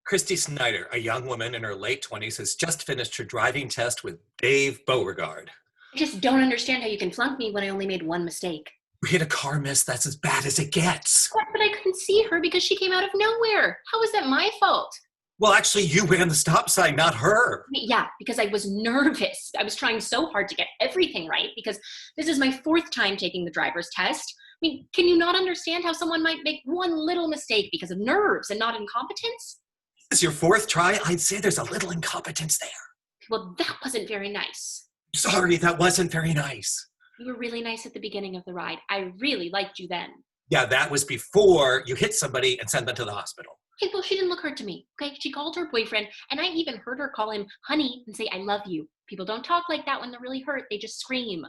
Christy Snyder, a young woman in her late 20s, has just finished her driving test with Dave Beauregard. I just don't understand how you can flunk me when I only made one mistake. We hit a car miss, that's as bad as it gets. But I couldn't see her because she came out of nowhere. How is that my fault? Well, actually, you ran the stop sign, not her. Yeah, because I was nervous. I was trying so hard to get everything right because this is my fourth time taking the driver's test. I mean, can you not understand how someone might make one little mistake because of nerves and not incompetence? This is your fourth try? I'd say there's a little incompetence there. Well, that wasn't very nice. Sorry, that wasn't very nice. You were really nice at the beginning of the ride. I really liked you then. Yeah, that was before you hit somebody and sent them to the hospital. Okay, well, she didn't look hurt to me. Okay, she called her boyfriend, and I even heard her call him honey and say, I love you. People don't talk like that when they're really hurt. They just scream.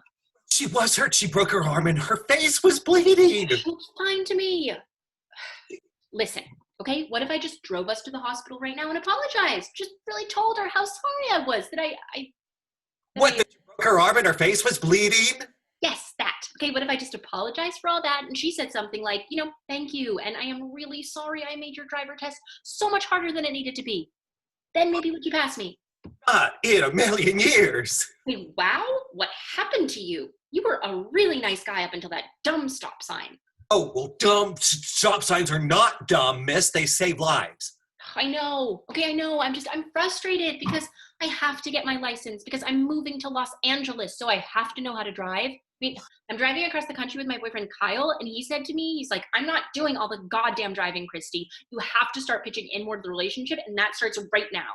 She was hurt. She broke her arm and her face was bleeding. It's fine to me. Listen, okay, what if I just drove us to the hospital right now and apologized? Just really told her how sorry I was that That she broke her arm and her face was bleeding? Yes, that. Okay, what if I just apologized for all that and she said something like, thank you, and I am really sorry I made your driver test so much harder than it needed to be. Then maybe would you pass me? Not in a million years. Wait, wow, what happened to you? You were a really nice guy up until that dumb stop sign. Oh, well, dumb stop signs are not dumb, miss. They save lives. I know. Okay, I know. I'm frustrated because I have to get my license because I'm moving to Los Angeles, so I have to know how to drive. I mean, I'm driving across the country with my boyfriend Kyle, and he said to me, he's like, I'm not doing all the goddamn driving, Christy. You have to start pitching inward the relationship, and that starts right now.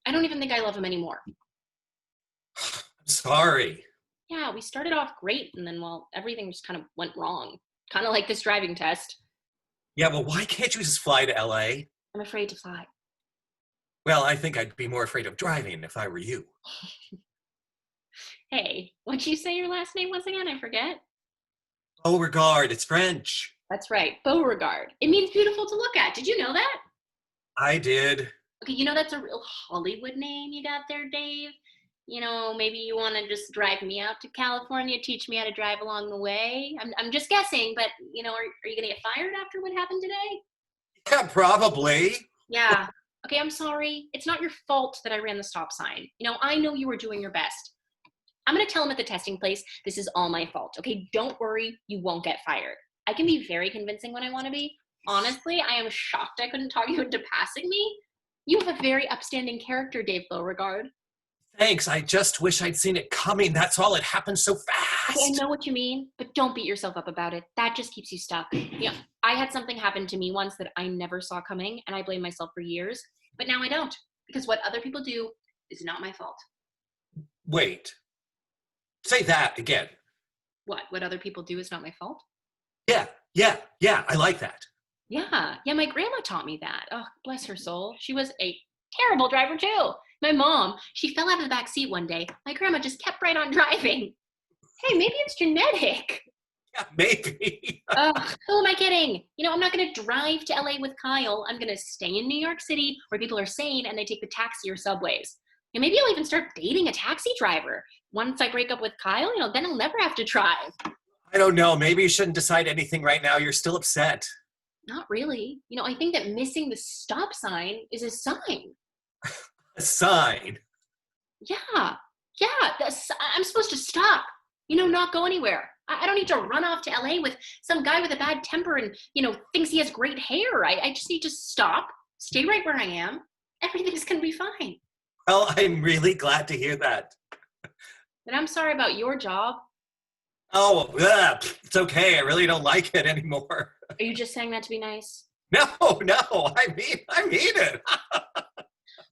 I don't even think I love him anymore. I'm sorry. Yeah, we started off great, and then, everything just kind of went wrong. Kind of like this driving test. Yeah, well, why can't you just fly to LA? I'm afraid to fly. Well, I think I'd be more afraid of driving if I were you. Hey, what'd you say your last name was again? I forget. Beauregard, it's French. That's right, Beauregard. It means beautiful to look at. Did you know that? I did. Okay, that's a real Hollywood name you got there, Dave. Maybe you want to just drive me out to California, teach me how to drive along the way. I'm just guessing, but, are you going to get fired after what happened today? Yeah, probably. Yeah. Okay, I'm sorry. It's not your fault that I ran the stop sign. I know you were doing your best. I'm going to tell him at the testing place, this is all my fault. Okay, don't worry. You won't get fired. I can be very convincing when I want to be. Honestly, I am shocked I couldn't talk you into passing me. You have a very upstanding character, Dave Beauregard. Thanks. I just wish I'd seen it coming. That's all. It happened so fast. Okay, I know what you mean, but don't beat yourself up about it. That just keeps you stuck. I had something happen to me once that I never saw coming, and I blame myself for years. But now I don't, because what other people do is not my fault. Wait. Say that again. What other people do is not my fault? Yeah, I like that. Yeah, my grandma taught me that. Oh, bless her soul. She was a terrible driver too. My mom, she fell out of the back seat one day. My grandma just kept right on driving. Hey, maybe it's genetic. Yeah, maybe. Who am I kidding? I'm not going to drive to LA with Kyle. I'm going to stay in New York City where people are sane and they take the taxi or subways. And maybe I'll even start dating a taxi driver. Once I break up with Kyle, then I'll never have to drive. I don't know. Maybe you shouldn't decide anything right now. You're still upset. Not really. I think that missing the stop sign is a sign. A sign? Yeah. I'm supposed to stop. Not go anywhere. I don't need to run off to LA with some guy with a bad temper and, thinks he has great hair. I just need to stop, stay right where I am. Everything's going to be fine. Well, I'm really glad to hear that. But I'm sorry about your job. Oh, it's okay. I really don't like it anymore. Are you just saying that to be nice? No, I mean it.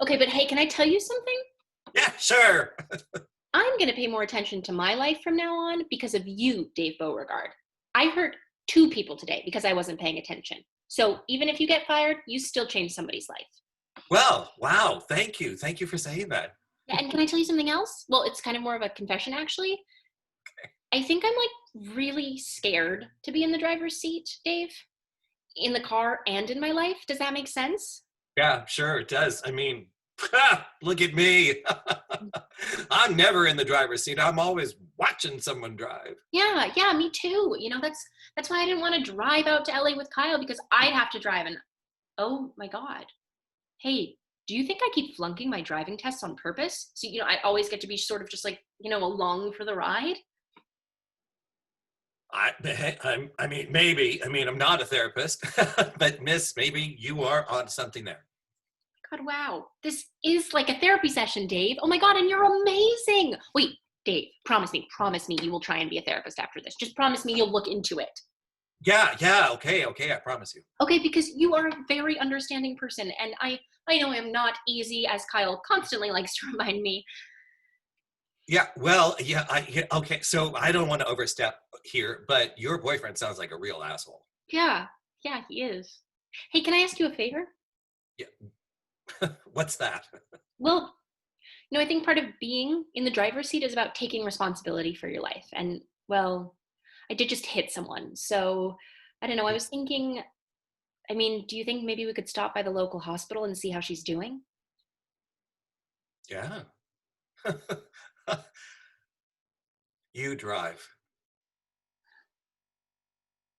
Okay, but hey, can I tell you something? Yeah, sure. I'm going to pay more attention to my life from now on because of you, Dave Beauregard. I hurt 2 people today because I wasn't paying attention. So even if you get fired, you still change somebody's life. Well, wow. Thank you. Thank you for saying that. Yeah, and can I tell you something else? Well, it's kind of more of a confession, actually. Okay. I think I'm really scared to be in the driver's seat, Dave. In the car and in my life. Does that make sense? Yeah, sure it does. I mean, look at me. I'm never in the driver's seat. I'm always watching someone drive. Yeah, me too. That's why I didn't want to drive out to LA with Kyle because I'd have to drive. And oh my God, Hey, do you think I keep flunking my driving tests on purpose? So, I always get to be sort of just like, along for the ride? I mean, maybe. I mean, I'm not a therapist, but Miss, maybe you are on something there. God, wow. This is like a therapy session, Dave. Oh my God, and you're amazing. Wait, Dave, promise me you will try and be a therapist after this. Just promise me you'll look into it. Yeah, yeah. Okay, okay. I promise you. Okay, because you are a very understanding person, and I know I'm not easy, as Kyle constantly likes to remind me. Yeah. Well, yeah. Yeah, okay. So I don't want to overstep here, but your boyfriend sounds like a real asshole. Yeah, yeah, he is. Hey, can I ask you a favor? Yeah. What's that? Well, I think part of being in the driver's seat is about taking responsibility for your life. And, well, I did just hit someone. So I don't know. I was thinking, I mean, do you think maybe we could stop by the local hospital and see how she's doing? Yeah. You drive.